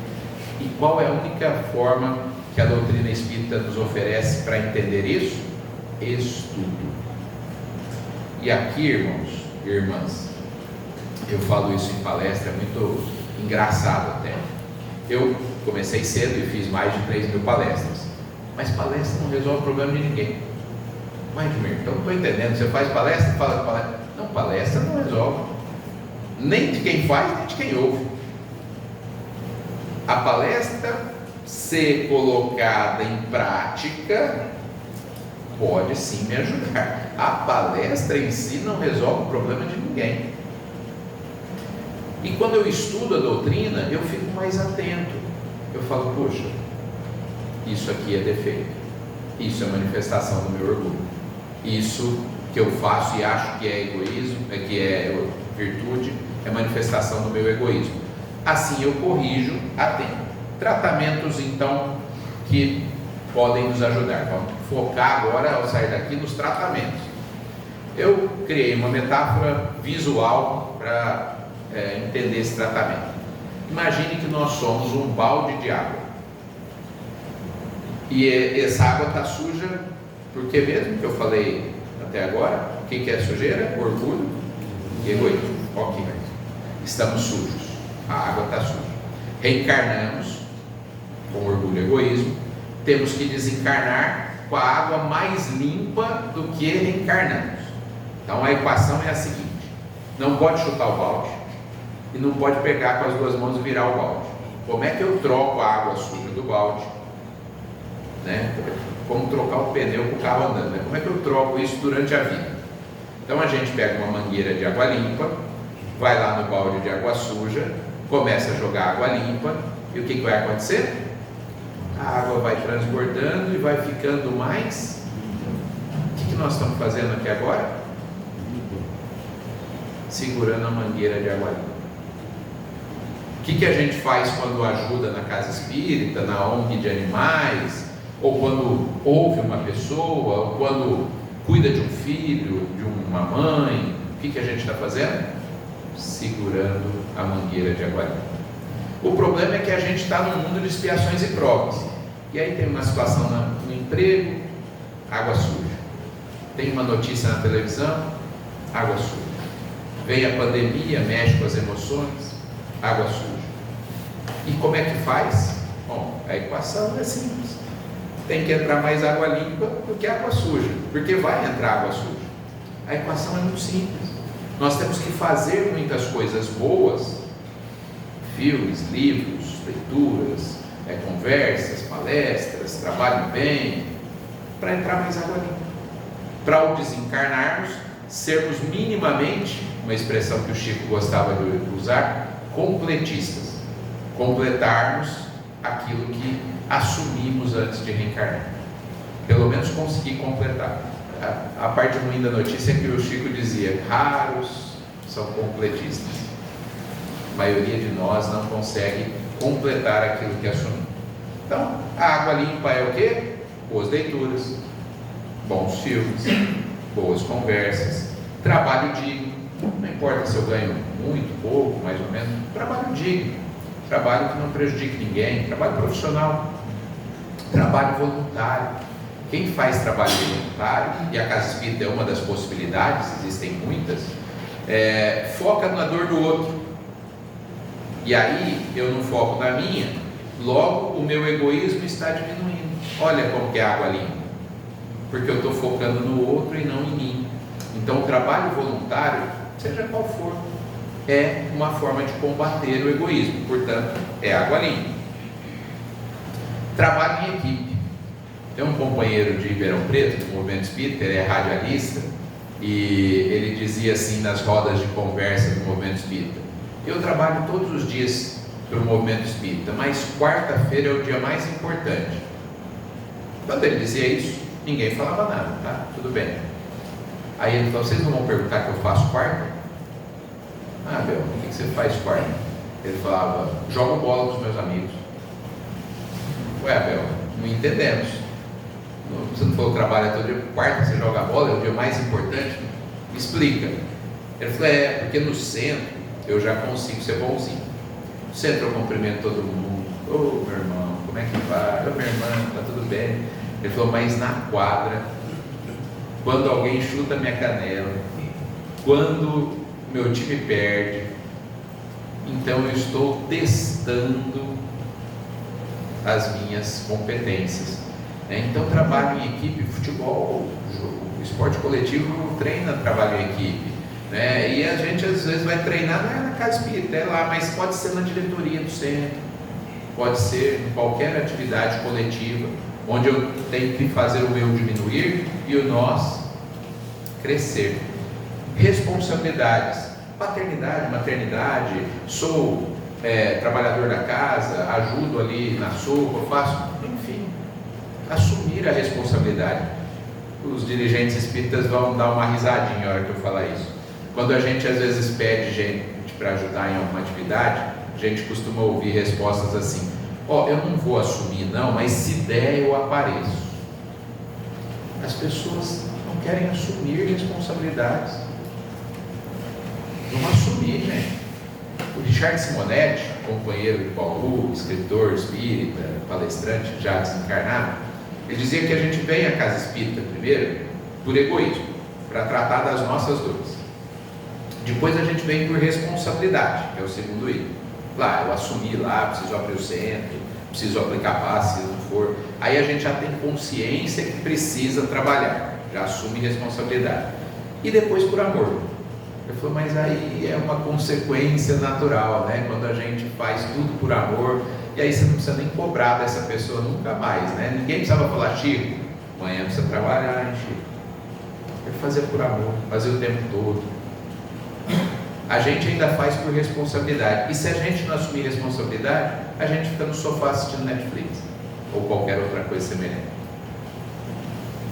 E qual é a única forma que a doutrina espírita nos oferece para entender isso? Estudo. E aqui, irmãos e irmãs, eu falo isso em palestra, é muito engraçado até. Eu comecei cedo e fiz mais de 3.000 palestras, mas palestra não resolve o problema de ninguém. Mas, então não estou entendendo, você faz palestra, fala de palestra. Não, palestra não resolve, nem de quem faz, nem de quem ouve. A palestra ser colocada em prática pode sim me ajudar. A palestra em si não resolve o problema de ninguém. E quando eu estudo a doutrina, eu fico mais atento. Eu falo, poxa, isso aqui é defeito, isso é manifestação do meu orgulho, isso que eu faço e acho que é egoísmo, que é virtude, é manifestação do meu egoísmo. Assim eu corrijo a tempo. Tratamentos então que podem nos ajudar. Vamos focar agora, ao sair daqui, nos tratamentos. Eu criei uma metáfora visual para entender esse tratamento. Imagine que nós somos um balde de água e essa água está suja, porque mesmo que eu falei até agora, o que é sujeira? Orgulho e egoísmo. Ok, estamos sujos, a água está suja. Reencarnamos com orgulho e egoísmo, temos que desencarnar com a água mais limpa do que reencarnamos. Então a equação é a seguinte: não pode chutar o balde e não pode pegar com as duas mãos e virar o balde. Como é que eu troco a água suja do balde? Né? Como trocar o pneu com o carro andando, né? Como é que eu troco isso durante a vida? Então a gente pega uma mangueira de água limpa, vai lá no balde de água suja, começa a jogar água limpa, e o que vai acontecer? A água vai transbordando e vai ficando mais. O que nós estamos fazendo aqui agora? Segurando a mangueira de água limpa. O que a gente faz quando ajuda na casa espírita, na ONG de animais, ou quando ouve uma pessoa, ou quando cuida de um filho, de uma mãe? O que a gente está fazendo? Segurando a mangueira de água limpa. O problema é que a gente está num mundo de expiações e provas, e aí tem uma situação no emprego, água suja. Tem uma notícia na televisão, água suja. Vem a pandemia, mexe com as emoções, água suja. E como é que faz? Bom, a equação é simples. Tem que entrar mais água limpa do que água suja, porque vai entrar água suja. A equação é muito simples. Nós temos que fazer muitas coisas boas, filmes, livros, leituras, conversas, palestras, trabalho bem, para entrar mais água limpa. Para ao desencarnarmos, sermos minimamente, uma expressão que o Chico gostava de usar, completistas. Completarmos aquilo que assumimos antes de reencarnar. Pelo menos conseguir completar. A parte ruim da notícia é que o Chico dizia: raros são completistas. A maioria de nós não consegue completar aquilo que assumiu. Então, a água limpa é o quê? Boas leituras, bons filmes, boas conversas, trabalho digno. Não importa se eu ganho muito, pouco, mais ou menos, trabalho digno, trabalho que não prejudique ninguém, trabalho profissional, trabalho voluntário. Quem faz trabalho voluntário, e a Casa Espírita é uma das possibilidades, existem muitas, foca na dor do outro. E aí eu não foco na minha, logo o meu egoísmo está diminuindo. Olha como que é a água limpa, porque eu estou focando no outro e não em mim. Então o trabalho voluntário, seja qual for, é uma forma de combater o egoísmo, portanto é água limpa. Trabalho em equipe. Tem um companheiro de Ribeirão Preto, do Movimento Espírita, ele é radialista, e ele dizia assim nas rodas de conversa do Movimento Espírita: eu trabalho todos os dias para o Movimento Espírita, mas quarta-feira é o dia mais importante. Quando ele dizia isso, ninguém falava nada, tá? Tudo bem. Aí ele falou: vocês não vão perguntar o que eu faço quarta? Ah, Bel, o que você faz quarta? Ele falava: jogo bola com os meus amigos. Ué, Bel, não entendemos. Você não falou que trabalha todo dia, quarta você joga bola, é o dia mais importante? Me explica. Ele falou: porque no centro eu já consigo ser bonzinho. No centro eu cumprimento todo mundo. Ô meu irmão, como é que vai? Ô minha irmã, tá tudo bem? Ele falou: mas na quadra, quando alguém chuta minha canela, quando meu time perde, então eu estou testando as minhas competências. Então trabalho em equipe, futebol, esporte coletivo treina trabalho em equipe, né? E a gente às vezes vai treinar, não é na Casa Espírita, é lá, mas pode ser na diretoria do centro, pode ser em qualquer atividade coletiva, onde eu tenho que fazer o meu diminuir e o nós crescer. Responsabilidades, paternidade, maternidade, sou trabalhador da casa, ajudo ali na sopa, faço, enfim, assumir a responsabilidade. Os dirigentes espíritas vão dar uma risadinha na hora que eu falar isso. Quando a gente às vezes pede gente para ajudar em alguma atividade, a gente costuma ouvir respostas assim: eu não vou assumir não, mas se der eu apareço. As pessoas não querem assumir responsabilidades. Vamos assumir, gente. O Richard Simonetti, companheiro de Paulo, escritor espírita, palestrante já desencarnado, ele dizia que a gente vem à Casa Espírita primeiro por egoísmo, para tratar das nossas dores. Depois a gente vem por responsabilidade, que é o segundo item. Lá, eu assumi lá, preciso abrir o centro, preciso aplicar passe, se não for. Aí a gente já tem consciência que precisa trabalhar, já assume responsabilidade. E depois por amor. Ele falou: mas aí é uma consequência natural, né? Quando a gente faz tudo por amor, e aí você não precisa nem cobrar dessa pessoa nunca mais, né? Ninguém precisava falar: Chico, amanhã precisa trabalhar, hein, Chico? Tem que fazer por amor, fazer o tempo todo. A gente ainda faz por responsabilidade, e se a gente não assumir responsabilidade, a gente fica no sofá assistindo Netflix, ou qualquer outra coisa semelhante.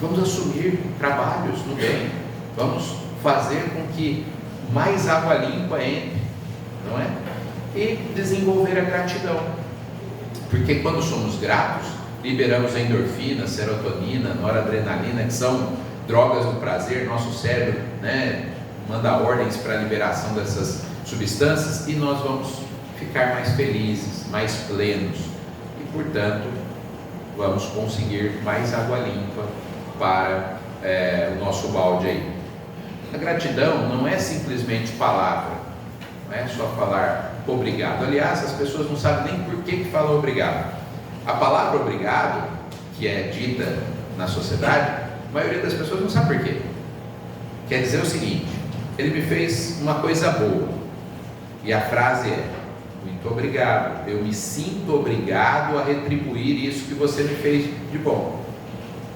Vamos assumir trabalhos no bem, vamos fazer com que mais água limpa entre, não é? E desenvolver a gratidão, porque quando somos gratos, liberamos endorfina, serotonina, noradrenalina, que são drogas do prazer. Nosso cérebro, né, manda ordens para a liberação dessas substâncias, e nós vamos ficar mais felizes, mais plenos, e portanto vamos conseguir mais água limpa para o nosso balde aí. A gratidão não é simplesmente palavra, não é só falar obrigado. Aliás, as pessoas não sabem nem por que falam obrigado. A palavra obrigado, que é dita na sociedade, a maioria das pessoas não sabe por quê. Quer dizer o seguinte: ele me fez uma coisa boa. E a frase é: muito obrigado, eu me sinto obrigado a retribuir isso que você me fez de bom.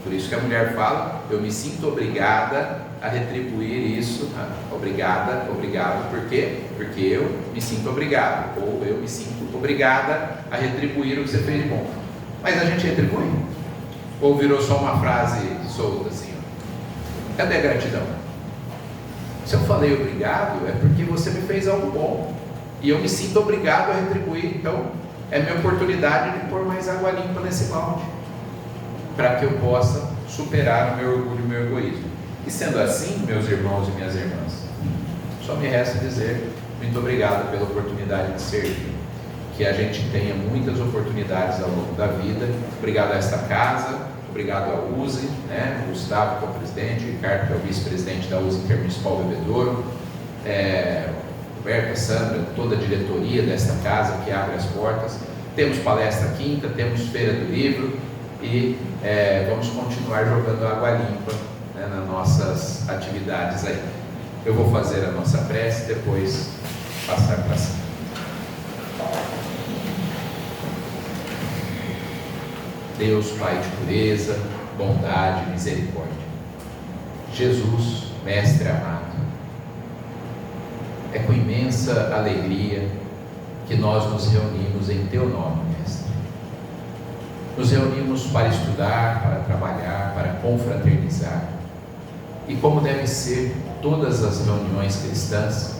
Por isso que a mulher fala: eu me sinto obrigada a retribuir isso. Obrigado, por quê? Porque eu me sinto obrigado, ou eu me sinto obrigada a retribuir o que você fez de bom. Mas a gente retribui? Ou virou só uma frase solta assim? Cadê a gratidão? Se eu falei obrigado, é porque você me fez algo bom, e eu me sinto obrigado a retribuir. Então é minha oportunidade de pôr mais água limpa nesse balde, para que eu possa superar o meu orgulho e o meu egoísmo. E sendo assim, meus irmãos e minhas irmãs, só me resta dizer muito obrigado pela oportunidade de servir. Que a gente tenha muitas oportunidades ao longo da vida. Obrigado a esta casa, obrigado à USE, o Gustavo, que é o presidente, o Ricardo, que é o vice-presidente da USE Intermunicipal Bebedouro, Roberto, Sandra, toda a diretoria desta casa que abre as portas. Temos palestra quinta, temos feira do livro e vamos continuar jogando água limpa nas nossas atividades aí. Eu vou fazer a nossa prece e depois passar para cima. Deus, Pai de pureza, bondade e misericórdia, Jesus, Mestre amado, é com imensa alegria que nós nos reunimos em Teu nome, Mestre. Nos reunimos para estudar, para trabalhar, para confraternizar. E como deve ser todas as reuniões cristãs,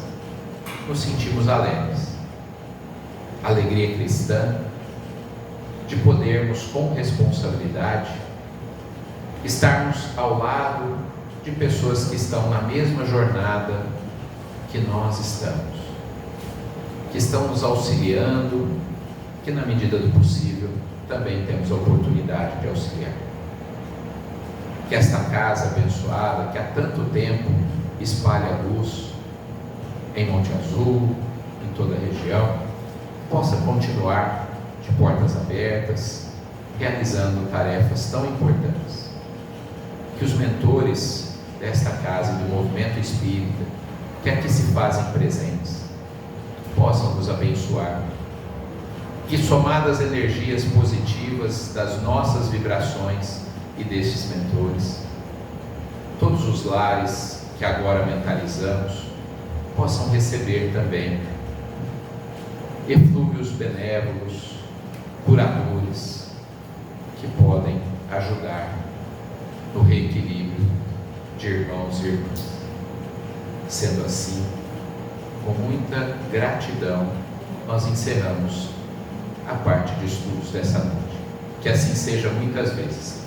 nos sentimos alegres. Alegria cristã de podermos, com responsabilidade, estarmos ao lado de pessoas que estão na mesma jornada que nós estamos, que estão nos auxiliando, que na medida do possível também temos a oportunidade de auxiliar. Que esta casa abençoada, que há tanto tempo espalha luz em Monte Azul, em toda a região, possa continuar de portas abertas, realizando tarefas tão importantes. Que os mentores desta casa e do movimento espírita, que aqui se fazem presentes, possam nos abençoar. Que, somadas energias positivas das nossas vibrações e destes mentores, todos os lares que agora mentalizamos possam receber também eflúvios benévolos, curadores, que podem ajudar no reequilíbrio de irmãos e irmãs. Sendo assim, com muita gratidão, nós encerramos a parte de estudos dessa noite. Que assim seja muitas vezes.